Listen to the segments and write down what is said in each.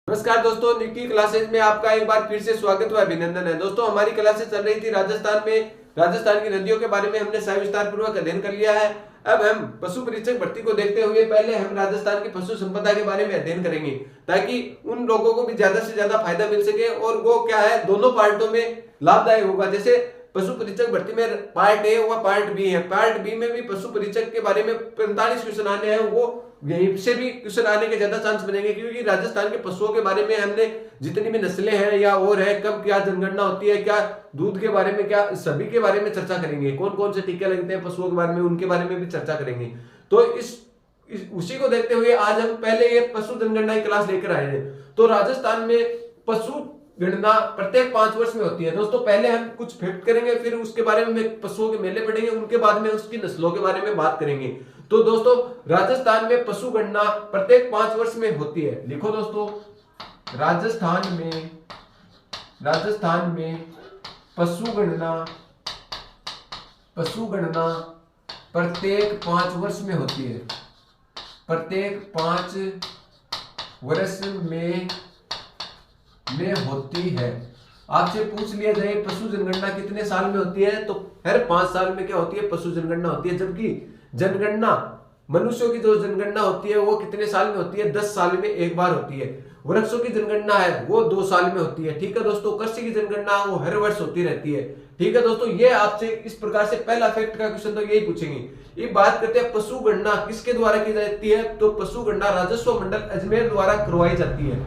नमस्कार दोस्तों, निकी क्लासेज में आपका एक बार फिर से स्वागत व अभिनंदन है। दोस्तों, हमारी क्लासेज चल रही थी राजस्थान में। राजस्थान की नदियों के बारे में हमने सविस्तार पूर्वक अध्ययन कर लिया है। अब हम पशु परीक्षक भर्ती को देखते हुए पहले हम राजस्थान की पशु संपदा के बारे में अध्ययन करेंगे, ताकि उन लोगों को भी ज्यादा से ज्यादा फायदा मिल सके और वो क्या है, दोनों पार्टों में लाभदायक होगा। जैसे पशु परीक्षक भर्ती में पार्ट ए व पार्ट बी है। पार्ट बी में भी पशु परीक्षक के बारे में 45 क्वेश्चन आने हैं। वो यहीं से भी क्वेश्चन आने के ज्यादा चांस बनेंगे, क्योंकि राजस्थान के पशुओं के बारे में हमने जितनी भी नस्लें हैं या और है, कब क्या जनगणना होती है, क्या दूध के बारे में, क्या सभी के बारे में चर्चा करेंगे। कौन कौन से टीके लगते हैं पशुओं के बारे में, उनके बारे में भी चर्चा करेंगे। तो उसी को देखते हुए आज हम पहले ये पशु जनगणना की क्लास लेकर आए हैं। तो राजस्थान में पशु गणना प्रत्येक 5 वर्ष में होती है। दोस्तों, पहले हम कुछ फैक्ट करेंगे, फिर उसके बारे में पशुओं के मेले पढ़ेंगे, उनके बाद में उसकी नस्लों के बारे में बात करेंगे। तो दोस्तों, राजस्थान में पशु गणना प्रत्येक 5 वर्ष में होती है। लिखो दोस्तों, राजस्थान में पशु गणना प्रत्येक 5 वर्ष में होती है। प्रत्येक 5 वर्ष में होती है। आपसे पूछ लिया जाए पशु जनगणना कितने साल में होती है, तो हर 5 साल में क्या होती है, पशु जनगणना होती है। जबकि जनगणना मनुष्यों की जो जनगणना होती है वो कितने साल में होती है, 10 साल में एक बार होती है। वृक्षों की जनगणना है वो 2 साल में होती है। ठीक है दोस्तों, कृषि की जनगणना वो हर वर्ष होती रहती है। ठीक है दोस्तों, ये आपसे इस प्रकार से पहला फैक्ट का क्वेश्चन तो यही पूछेंगे। ये बात करते हैं पशु गणना किसके द्वारा की जाती है, तो पशु गणना राजस्व मंडल अजमेर द्वारा करवाई जाती है।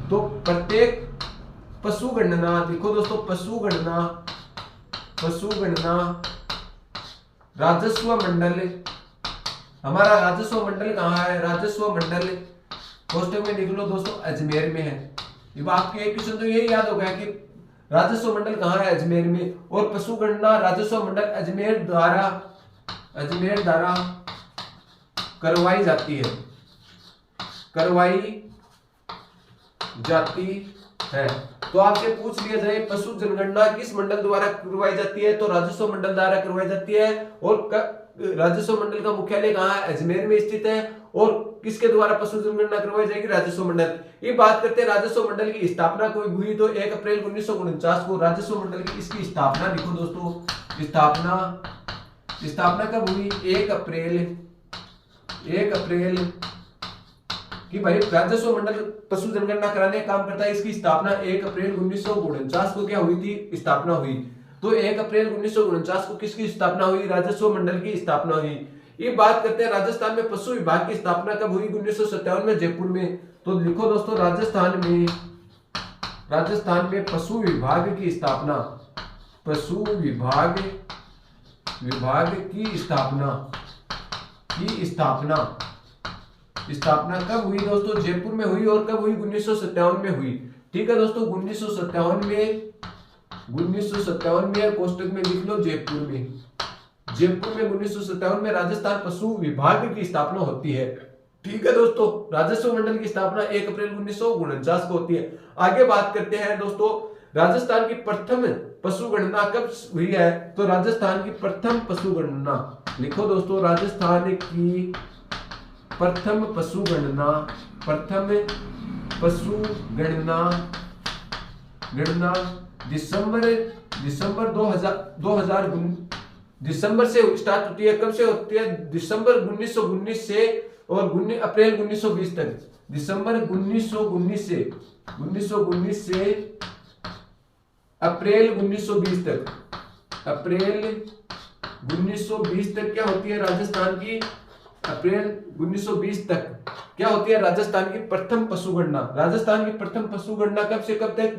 तो प्रत्येक पशु गणना, देखो दोस्तों, पशु गणना राजस्व मंडल, हमारा राजस्व मंडल कहाँ है, राजस्व मंडल कोष्टक में लिख लो दोस्तों, अजमेर में है। ये आपके एक क्वेश्चन तो यही याद होगा कि राजस्व मंडल कहाँ है, अजमेर में। और पशु गणना राजस्व मंडल अजमेर द्वारा करवाई जाती है। तो आपसे पूछ लिया जाए पशु जनगणना किस मंडल द्वारा करवाई जाती है, तो राजस्व मंडल द्वारा करवाई जाती है। और राजस्व मंडल का मुख्यालय कहाँ है, अजमेर में स्थित है। और किसके द्वारा पशु जनगणना करवाई जाएगी, राजस्व मंडल। ये बात करते हैं राजस्व मंडल की स्थापना कब हुई, तो 1 अप्रैल 1949 को राजस्व मंडल की इसकी स्थापना, लिखो दोस्तों, स्थापना कब हुई, 1 अप्रैल कि भाई राजस्व मंडल पशु जनगणना कराने का काम करता है। इसकी स्थापना 1 अप्रैल 1949 को क्या हुई थी, स्थापना हुई। तो 1 अप्रैल 1949 को किसकी स्थापना हुई, राजस्व मंडल की स्थापना हुई। ये बात करते हैं राजस्थान में पशु विभाग की स्थापना कब हुई, 1957 में जयपुर में। तो लिखो दोस्तों, राजस्थान में पशु विभाग की स्थापना, पशु विभाग की स्थापना कब हुई दोस्तों, जयपुर में हुई। और कब हुई, 1957 में हुई। ठीक है दोस्तों, 1957 में कोष्टक में लिख लो, जयपुर में 1957 में राजस्थान पशु विभाग की स्थापना होती है। ठीक है दोस्तों, राजस्व मंडल की स्थापना 1 अप्रैल 1949 को होती है। आगे बात करते हैं दोस्तों, राजस्थान की प्रथम पशु गणना कब हुई है, तो राजस्थान की प्रथम पशु गणना, लिखो दोस्तों, राजस्थान की प्रथम पशु गणना दिसंबर से स्टार्ट होती है। कब से होती है, दिसंबर 1919 से और अप्रैल 1920 तक। दिसंबर 1919 से अप्रैल 1920 तक। अप्रैल 1920 तक क्या होती है राजस्थान की, अप्रैल 1920 तक क्या होती है राजस्थान की प्रथम पशु गणना। राजस्थान की प्रथम पशु गणना कब से कब तक,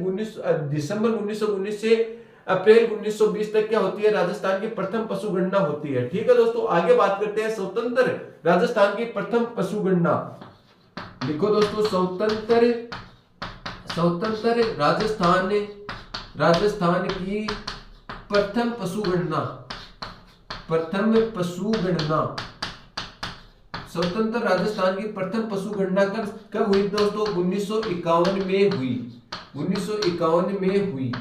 दिसंबर 1919 से अप्रैल 1920 तक क्या होती है, राजस्थान की प्रथम पशु गणना होती है। ठीक है दोस्तों, आगे बात करते हैं स्वतंत्र राजस्थान की प्रथम पशु गणना। लिखो दोस्तों, स्वतंत्र राजस्थान की प्रथम पशु गणना, स्वतंत्र राजस्थान की प्रथम पशु गणना कब हुई दोस्तों, 1951 में हुई।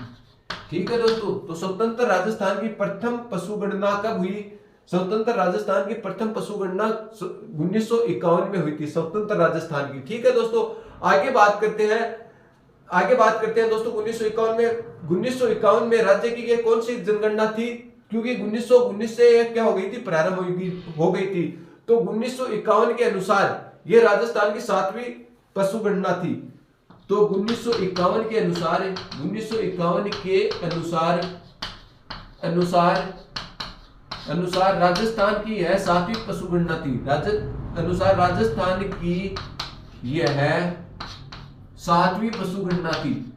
ठीक है दोस्तों, तो स्वतंत्र राजस्थान की प्रथम पशु गणना कब हुई, स्वतंत्र राजस्थान की प्रथम पशु गणना 1951 में हुई थी, स्वतंत्र राजस्थान की। ठीक है दोस्तों, आगे बात करते हैं दोस्तों 1951 में राज्य की ये कौन सी जनगणना थी, क्योंकि 1919 से क्या हो गई थी, प्रारंभ हो गई थी। तो 1951 के अनुसार ये राजस्थान की 7वीं पशु गणना थी। तो 1951 के अनुसार राजस्थान की यह 7वीं पशु गणना थी। राजस्थान की यह 7वीं पशु गणना थी।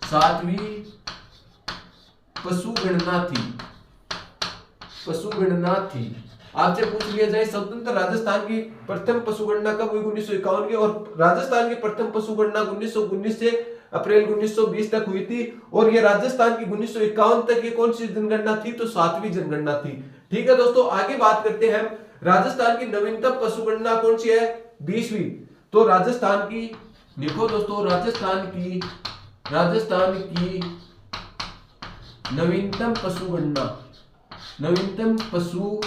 7वीं पशु गणना थी। आपसे पूछ लिया जाए स्वतंत्र राजस्थान की प्रथम पशु गणना कब हुई, 1951 की, और राजस्थान की प्रथम पशु गणना 1919 से अप्रैल 1920 तक हुई थी। और ये राजस्थान की 1951 तक ये कौन सी जनगणना थी, तो 7वीं जनगणना थी। ठीक है दोस्तों, आगे बात करते हैं राजस्थान की नवीनतम पशु गणना कौन सी है, 20वीं। तो राजस्थान की देखो दोस्तों, राजस्थान की नवीनतम पशु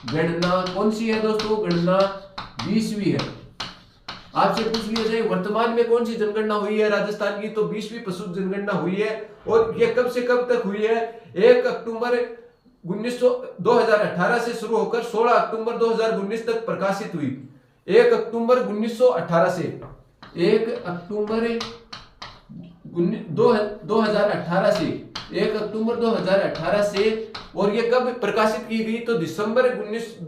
गणना कौन सी है दोस्तों, गणना 20वीं है। आपसे पूछ लिया जाए वर्तमान में कौन सी जनगणना हुई है राजस्थान की, तो 20वीं पशु जनगणना हुई है। और ये कब से कब तक हुई है, 1 अक्टूबर 2018 से शुरू होकर 16 अक्टूबर 2019 तक प्रकाशित हुई। 1 अक्टूबर 2018 से 1 अक्टूबर 2018 से 1 अक्टूबर 2018 से, और ये कब प्रकाशित की गई, तो दिसंबर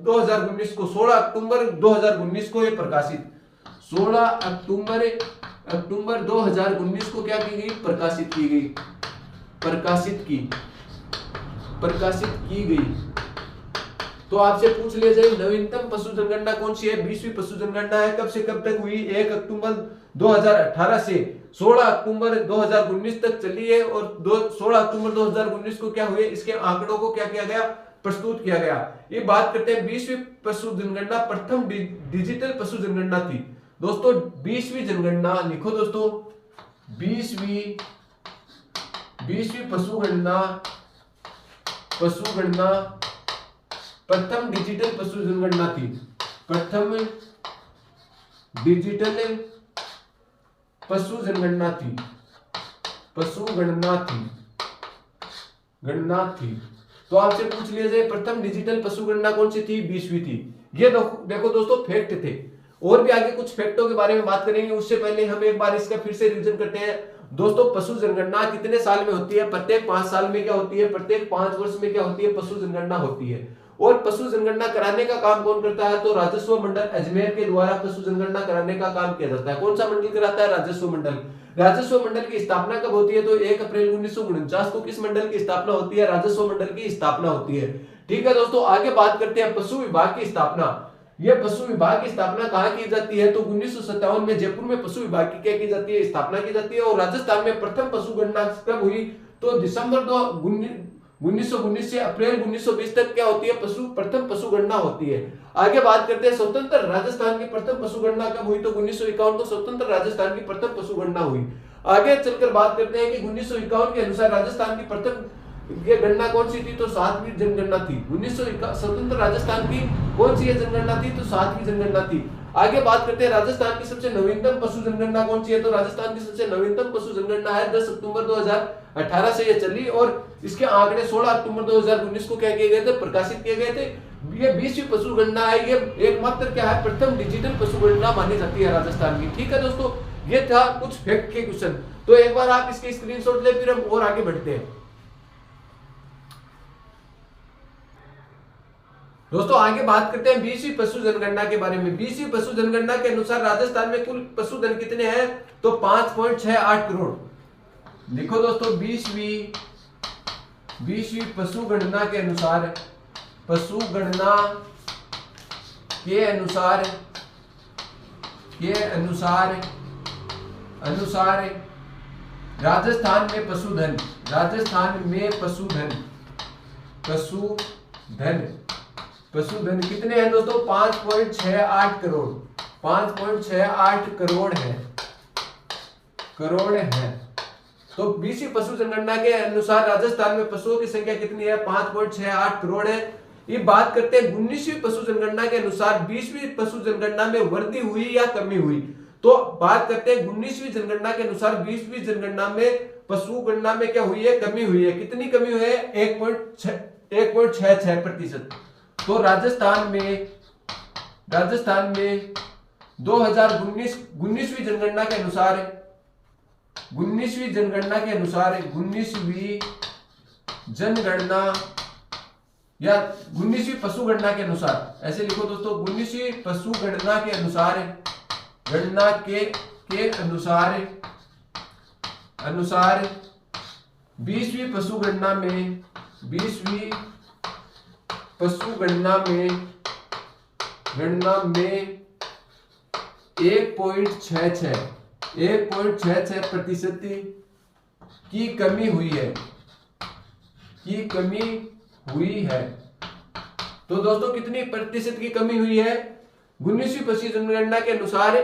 2019 को, 16 अक्टूबर 2019 को ये प्रकाशित, 16 अक्टूबर 2019 को क्या की गई, प्रकाशित की गई। तो आपसे पूछ लिया जाए नवीनतम पशु जनगणना कौन सी है, 20वीं पशु जनगणना है। कब से कब तक हुई, 1 अक्टूबर 2018 से 16 अक्टूबर 2019 तक चली है। और 16 अक्टूबर 2019 को क्या हुए, इसके आंकड़ों को क्या किया गया, प्रस्तुत किया गया। ये बात करते हैं 20वीं पशु जनगणना प्रथम डिजिटल पशु जनगणना थी। दोस्तों 20वीं जनगणना लिखो दोस्तों, 20वीं पशु गणना प्रथम डिजिटल पशु जनगणना थी। प्रथम डिजिटल पशु जनगणना थी। तो आपसे पूछ लिया जाए प्रथम डिजिटल पशु गणना कौन सी थी, 20वीं थी। ये देखो दोस्तों फैक्ट थे, और भी आगे कुछ फैक्टों के बारे में बात करेंगे। उससे पहले हम एक बार इसका फिर से रिवीजन करते हैं। दोस्तों पशु जनगणना कितने साल में होती है, प्रत्येक 5 साल में क्या होती है, प्रत्येक 5 वर्ष में क्या होती है, पशु जनगणना होती है। और पशु जनगणना कराने का काम कौन करता है, तो राजस्व मंडल अजमेर के द्वारा पशु जनगणना कराने का काम किया जाता है। कौन सा मंडल कराता है, राजस्व मंडल। राजस्व मंडल की स्थापना कब होती है, तो 1 अप्रैल 1949 को किस मंडल की स्थापना होती है, राजस्व मंडल की स्थापना होती है। ठीक है दोस्तों, आगे बात करते हैं पशु विभाग की स्थापना। यह पशु विभाग की स्थापना कहाँ की जाती है, तो 1957 में जयपुर में पशु विभाग की क्या की जाती है, स्थापना की जाती है। और राजस्थान में प्रथम पशु गणना कब हुई, तो दिसंबर 1919 से अप्रैल 1920 तक क्या होती है, प्रथम पशु गणना होती है। आगे बात करते हैं स्वतंत्र राजस्थान की प्रथम पशु गणना कब हुई, तो 1951 को स्वतंत्र राजस्थान की प्रथम पशु गणना हुई। आगे चलकर बात करते हैं कि 1951 के अनुसार राजस्थान की प्रथम ये गणना कौन सी थी, तो 7वीं जनगणना थी। 1951 स्वतंत्र राजस्थान की कौन सी जनगणना थी, तो 7वीं जनगणना थी। आगे बात करते हैं राजस्थान की सबसे नवीनतम पशु जनगणना कौन सी है, तो राजस्थान की सबसे नवीनतम पशु जनगणना है 10 अक्टूबर 2018 से ये चली, और इसके आंकड़े 16 अक्टूबर 2019 को क्या किए गए थे, प्रकाशित किए गए थे। ये 20वीं पशु गणना है, ये एकमात्र क्या है, प्रथम डिजिटल पशु गणना मानी जाती है राजस्थान की। ठीक है दोस्तों, ये था कुछ फैक्ट के क्वेश्चन। तो एक बार आप इसके स्क्रीनशॉट ले, फिर हम और आगे बढ़ते हैं। दोस्तों आगे बात करते हैं 20वीं पशु जनगणना के बारे में। 20वीं पशु जनगणना के अनुसार राजस्थान में कुल पशुधन कितने हैं, तो 5.68 करोड़। लिखो दोस्तों 20वीं पशु गणना के अनुसार राजस्थान में पशुधन कितने हैं दोस्तों, 5.68 करोड़। 5.68 करोड़ है। तो 20वीं पशु जनगणना के अनुसार राजस्थान में पशुओं की संख्या कितनी है, 5.68 करोड़ है। ये बात करते हैं 19वीं पशु जनगणना के अनुसार 20वीं पशु जनगणना में वृद्धि हुई या कमी हुई। तो बात करते हैं 19वीं जनगणना के अनुसार 20वीं जनगणना में पशु गणना में क्या हुई है, कमी हुई है। कितनी कमी हुई है, 1.66%। तो राजस्थान में 19वीं जनगणना के अनुसार 19वीं जनगणना या 19वीं पशु गणना के अनुसार, ऐसे लिखो दोस्तों, 19वीं पशु गणना के अनुसार अनुसार 20वीं पशु गणना में 1.66% की कमी हुई है। तो दोस्तों कितनी प्रतिशत की कमी हुई है, 19वीं पशु जनगणना के अनुसार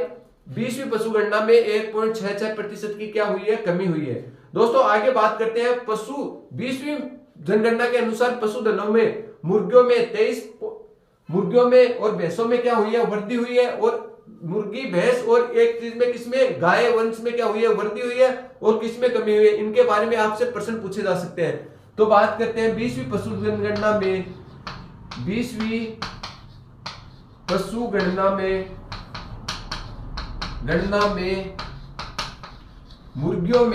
20वीं पशु गणना में 1.66% की क्या हुई है, कमी हुई है। दोस्तों आगे बात करते हैं 20वीं जनगणना के अनुसार पशुधनों में मुर्गियों में और भैंसों में क्या हुई है, वृद्धि हुई है। और मुर्गी, भैंस और एक चीज में, किसमें, गाय वंश में क्या हुई है, वृद्धि हुई है। और किसमें कमी हुई है, इनके बारे में आपसे प्रश्न पूछे जा सकते हैं। तो बात करते हैं 20वीं पशु जनगणना में 20वीं पशु गणना में मुर्गियों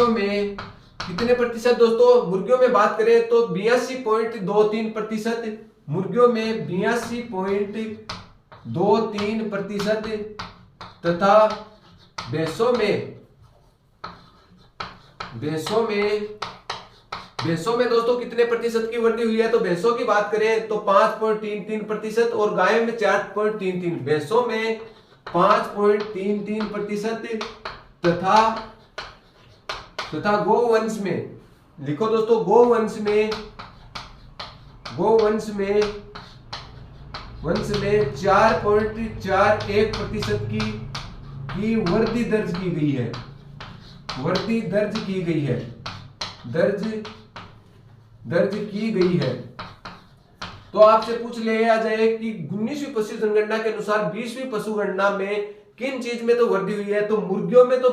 में कितने प्रतिशत दोस्तों, मुर्गियों में बात करें तो 82.23%, मुर्गियों में 82.23% तथा भैंसों में दोस्तों कितने प्रतिशत की वृद्धि हुई है। तो भैंसों की बात करें तो 5.33% और गाय में 4.33%, भैंसों में 5.33% तथा गोवंश में, लिखो दोस्तों, गोवंश में 4.41% की वृद्धि दर्ज की गई है। तो आपसे पूछ लिया जाए कि 19वीं पशु जनगणना के अनुसार 20वीं पशु गणना में किन चीज में तो वृद्धि हुई है। तो मुर्गियों में तो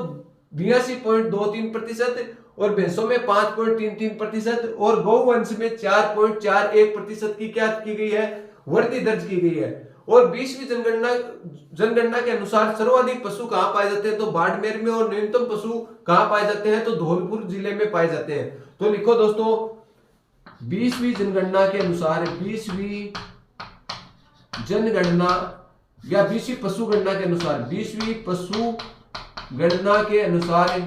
82.23% और भैंसों में 5.33% और गौवंश में 4.41% की क्या की गई है, वृद्धि दर्ज की गई है। और 20वीं जनगणना के अनुसार सर्वाधिक पशु कहां पाए जाते हैं, तो बाड़मेर में। और न्यूनतम पशु कहां पाए जाते हैं, तो धौलपुर जिले में पाए जाते हैं। तो लिखो दोस्तों, 20वीं जनगणना के अनुसार 20वीं जनगणना या 20वीं पशु गणना के अनुसार 20वीं पशु गणना के अनुसार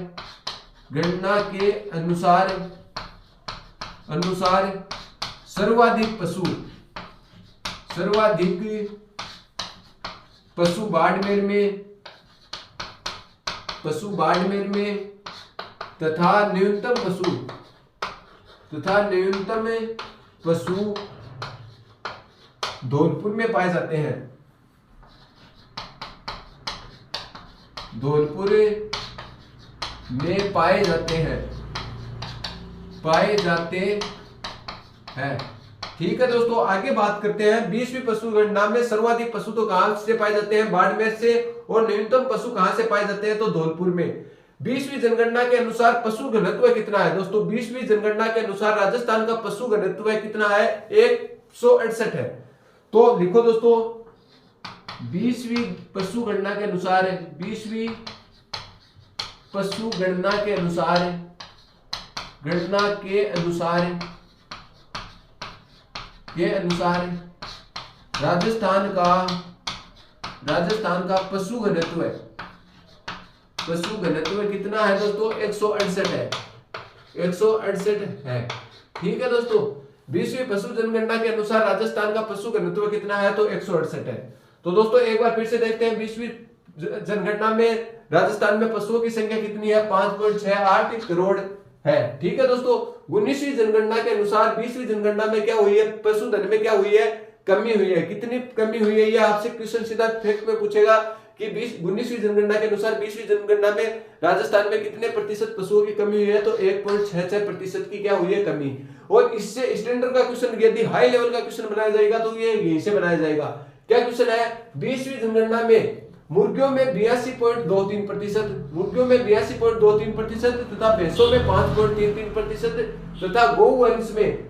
सर्वाधिक पशु बाड़मेर में तथा न्यूनतम पशु धौलपुर में पाए जाते हैं। धौलपुर में पाए जाते हैं। ठीक है दोस्तों, आगे बात करते हैं 20वीं पशु गणना में सर्वाधिक पशु तो कहां से पाए जाते हैं, बाड़मेर से। और न्यूनतम पशु कहां से पाए जाते हैं, तो धौलपुर में। 20वीं जनगणना के अनुसार पशु घनत्व कितना है दोस्तों, 20वीं जनगणना के अनुसार राजस्थान का पशु घनत्व कितना है, 168 है। तो लिखो दोस्तों, 20वीं पशु गणना के अनुसार 20वीं पशु गणना के अनुसार राजस्थान का पशु घनत्व कितना है दोस्तों, 168 है। 168 है। ठीक है दोस्तों, 20वीं पशु जनगणना के अनुसार राजस्थान का पशु घनत्व कितना है, तो 168 है। तो दोस्तों एक बार फिर से देखते हैं, 20वीं जनगणना में राजस्थान में पशुओं की संख्या कितनी है, 5.68 करोड़ है। ठीक है दोस्तों, 19वीं जनगणना के अनुसार 20वीं जनगणना में क्या हुई है, पशुधन में क्या हुई है, कमी हुई है। कितनी कमी हुई है, ये आपसे क्वेश्चन सीधा फैक्ट में पूछेगा कि 19वीं जनगणना के अनुसार 20वीं जनगणना में राजस्थान में कितने प्रतिशत पशुओं की कमी हुई है, तो 1.66% की क्या हुई है, कमी। और इससे स्टैंडर्ड का क्वेश्चन, यदि हाई लेवल का क्वेश्चन बनाया जाएगा तो ये यहीं से बनाया जाएगा। क्या क्वेश्चन है, 20वीं जनगणना में मुर्गियों में 82.23%, मुर्गियों में 82.23% तथा भैंसों में 5.33% तथा गौवंश में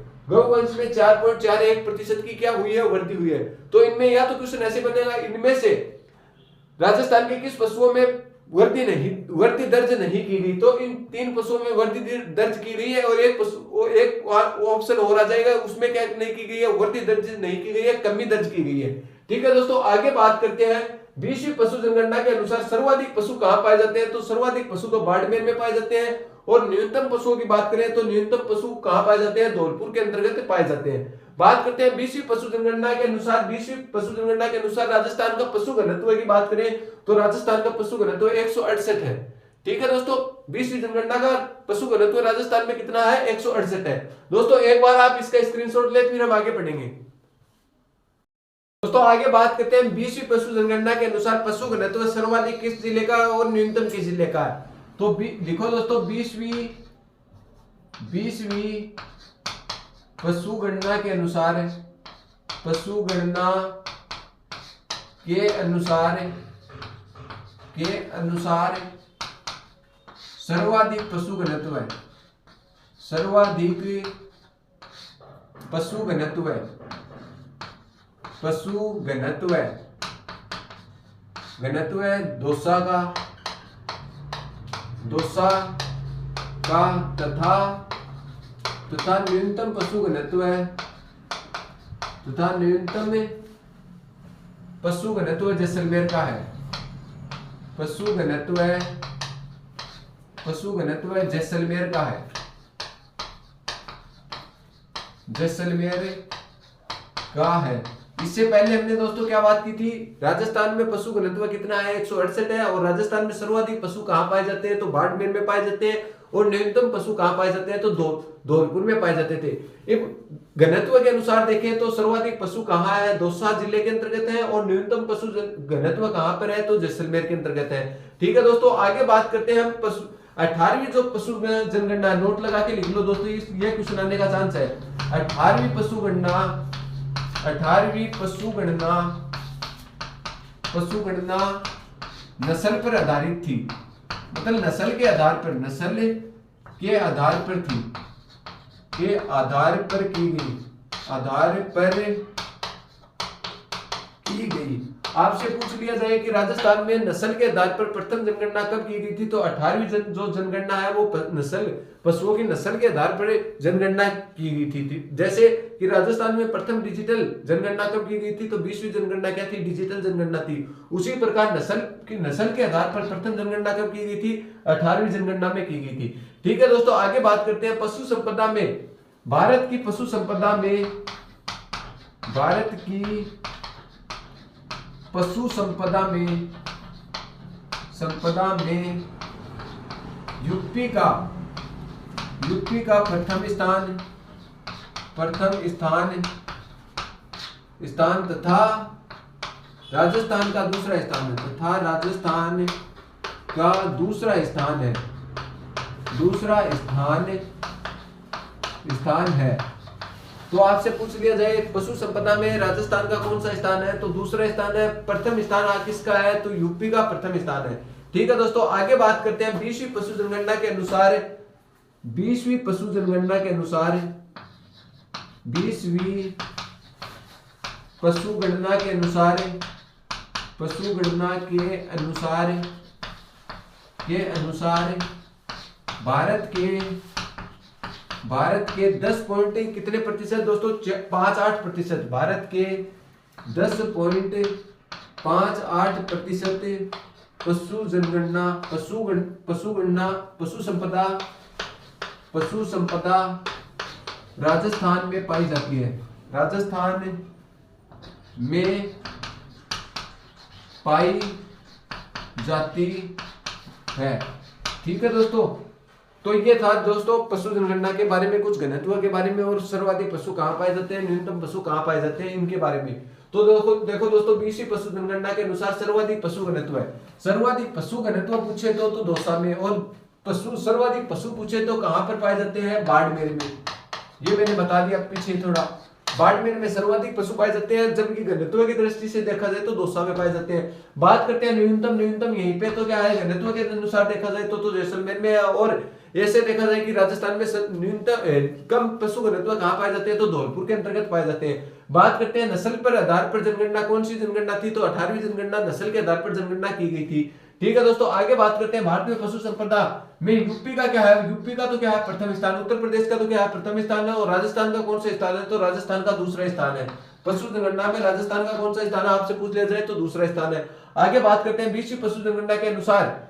4.41% की क्या हुई है, वृद्धि हुई है। तो इनमें या तो क्वेश्चन ऐसे बनेगा, इनमें से राजस्थान के किस पशुओं में वृद्धि दर्ज नहीं की गई, तो इन 3 पशुओं में वृद्धि दर्ज की गई है और एक ऑप्शन और आ जाएगा, उसमें क्या नहीं की गई है, वृद्धि दर्ज नहीं की गई है, कमी दर्ज की गई है। ठीक है दोस्तों, आगे बात करते हैं 20वीं पशु जनगणना के अनुसार सर्वाधिक पशु कहां पाए जाते हैं, तो सर्वाधिक पशु तो बाड़मेर में पाए जाते हैं और न्यूनतम पशुओं की बात करें तो न्यूनतम पशु कहां पाए जाते हैं, धौलपुर के अंतर्गत पाए जाते हैं। बात करते हैं 20वीं पशु जनगणना के अनुसार, 20वीं पशु जनगणना के अनुसार राजस्थान का पशु घनत्व की बात करें तो राजस्थान का पशु घनत्व 168 है। ठीक है दोस्तों, 20वीं जनगणना का पशु घनत्व राजस्थान में कितना है, 168 है। दोस्तों एक बार आप इसका स्क्रीनशॉट ले, फिर हम आगे बढ़ेंगे। दोस्तों आगे बात करते हैं 20वीं पशु जनगणना के अनुसार पशु घनत्व सर्वाधिक किस जिले का और न्यूनतम किस जिले का है। तो लिखो दोस्तों 20वीं पशु गणना के अनुसार, पशु गणना के अनुसार सर्वाधिक पशु घनत्व है, सर्वाधिक पशु घनत्व है, पशु घनत्व है दौसा का तथा न्यूनतम पशु घनत्व है, तथा न्यूनतम पशु घनत्व जैसलमेर का है, पशु घनत्व जैसलमेर का है, जैसलमेर का है। इससे पहले हमने दोस्तों क्या बात की थी, राजस्थान में पशु घनत्व कितना है, 168 है और राजस्थान में सर्वाधिक पशु कहां पाए जाते हैं, तो बाड़मेर में पाए जाते हैं और न्यूनतम पशु कहां पाए जाते हैं, तो धौलपुर में पाए जाते थे। घनत्व के अनुसार देखें तो सर्वाधिक पशु कहां है, दौसा जिले के अंतर्गत है और न्यूनतम पशु घनत्व कहां पर है, तो जैसलमेर के अंतर्गत है। ठीक है दोस्तों, आगे बात करते हैं हम 18वीं जो पशु जनगणना, नोट लगा के लिख लो दोस्तों, ये क्वेश्चन आने का चांस है। 18वीं पशु गणना नस्ल पर आधारित थी, मतलब नस्ल के आधार पर की गई। आपसे पूछ लिया जाए कि राजस्थान में नस्ल के आधार पर प्रथम जनगणना कब की गई थी, तो 18वीं जो जनगणना है वो पशुओं की नस्ल के आधार पर जनगणना की गई थी। जैसे कि राजस्थान में प्रथम डिजिटल जनगणना कब की गई थी, तो 20वीं जनगणना क्या थी, डिजिटल जनगणना थी। उसी प्रकार नस्ल के आधार पर प्रथम जनगणना कब की गई थी, 18वीं जनगणना में की गई थी। ठीक है दोस्तों, आगे बात करते हैं पशु संपदा में, भारत की पशु संपदा में यूपी का प्रथम स्थान तथा राजस्थान का दूसरा स्थान है। तो आपसे पूछ लिया जाए पशु संपदा में राजस्थान का कौन सा स्थान है, तो दूसरा स्थान है। प्रथम स्थान किसका है, तो यूपी का प्रथम स्थान है। ठीक है दोस्तों, आगे बात करते हैं 20वीं पशु जनगणना के अनुसार, 20वीं पशु जनगणना के अनुसार भारत के 10 पॉइंट कितने प्रतिशत दोस्तों, 58%। भारत के 10.58% पशु संपदा राजस्थान में पाई जाती है, राजस्थान में पाई जाती है। ठीक है दोस्तों, तो ये था दोस्तों पशु जनगणना के बारे में, कुछ घनत्व के बारे में और सर्वाधिक पशु कहां पाए जाते हैं, न्यूनतम पशु कहां पाए जाते हैं, इनके बारे में। तो देखो दोस्तों 20वीं पशु जनगणना के अनुसार सर्वाधिक पशु घनत्व है, सर्वाधिक पशु घनत्व पूछे तो दौसा में, और सर्वाधिक पशु पूछे तो कहां पर पाए जाते हैं, बाड़मेर में। ये मैंने बता दिया पीछे थोड़ा। बाड़मेर में सर्वाधिक पशु पाए जाते हैं, जबकि घनत्व की दृष्टि से देखा जाए तो दौसा में पाए जाते हैं। बात करते हैं न्यूनतम यहीं पे तो क्या है, घनत्व के अनुसार देखा जाए तो जैसलमेर में है, और ऐसे देखा जाए कि राजस्थान में न्यूनतम कम पशु घनत्व कहाँ पाए जाते हैं तो धौलपुर के अंतर्गत पाए जाते हैं। बात करते हैं नस्ल पर आधार पर जनगणना, कौन सी जनगणना थी तो 18वीं जनगणना नस्ल के आधार पर जनगणना की गई थी। ठीक है दोस्तों, आगे बात करते हैं भारत में पशु संपदा में यूपी का क्या है। यूपी का तो क्या है प्रथम स्थान, उत्तर प्रदेश का तो क्या है प्रथम स्थान है, और राजस्थान का कौन सा स्थान है तो राजस्थान का दूसरा स्थान है। पशु जनगणना में राजस्थान का कौन सा स्थान है आपसे पूछ लिया जाए तो दूसरा स्थान है। आगे बात करते हैं विश्व पशु जनगणना के अनुसार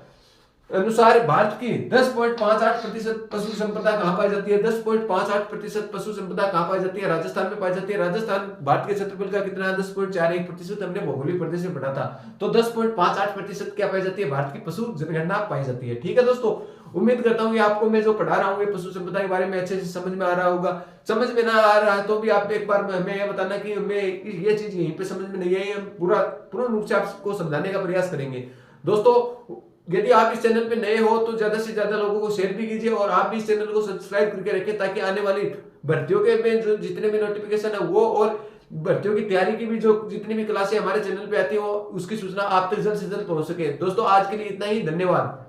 भारत की 10.58% पशु संपदा कहां पाई जाती है। 10.58% पशु संपदा कहां पाई जाती है, राजस्थान में पाई जाती है। राजस्थान भारत के क्षेत्रफल का कितना है 10.41%, हमने भौगोलिक प्रदेश में पढ़ा था। तो 10.58% क्या पाई जाती है, भारत की पशु जनगणना पाई जाती है। ठीक है दोस्तों, उम्मीद करता हूँ कि आपको मैं जो पढ़ा रहा हूँ ये पशु संपदा के बारे में अच्छे से समझ में आ रहा होगा। समझ में ना आ रहा है तो भी आप एक बार हमें यह बताना कि हमें ये चीज यहीं पे समझ में नहीं आई, हम पूर्ण रूप से आपको समझाने का प्रयास करेंगे। दोस्तों, यदि आप इस चैनल पे नए हो तो ज्यादा से ज्यादा लोगों को शेयर भी कीजिए, और आप भी इस चैनल को सब्सक्राइब करके रखें, ताकि आने वाली भर्तियों के में जो जितने भी नोटिफिकेशन है वो, और भर्तियों की तैयारी की भी जो जितनी भी क्लासें हमारे चैनल पे आती है वो उसकी सूचना आप तक जल्द से जल्द पहुंच सके। दोस्तों, आज के लिए इतना ही, धन्यवाद।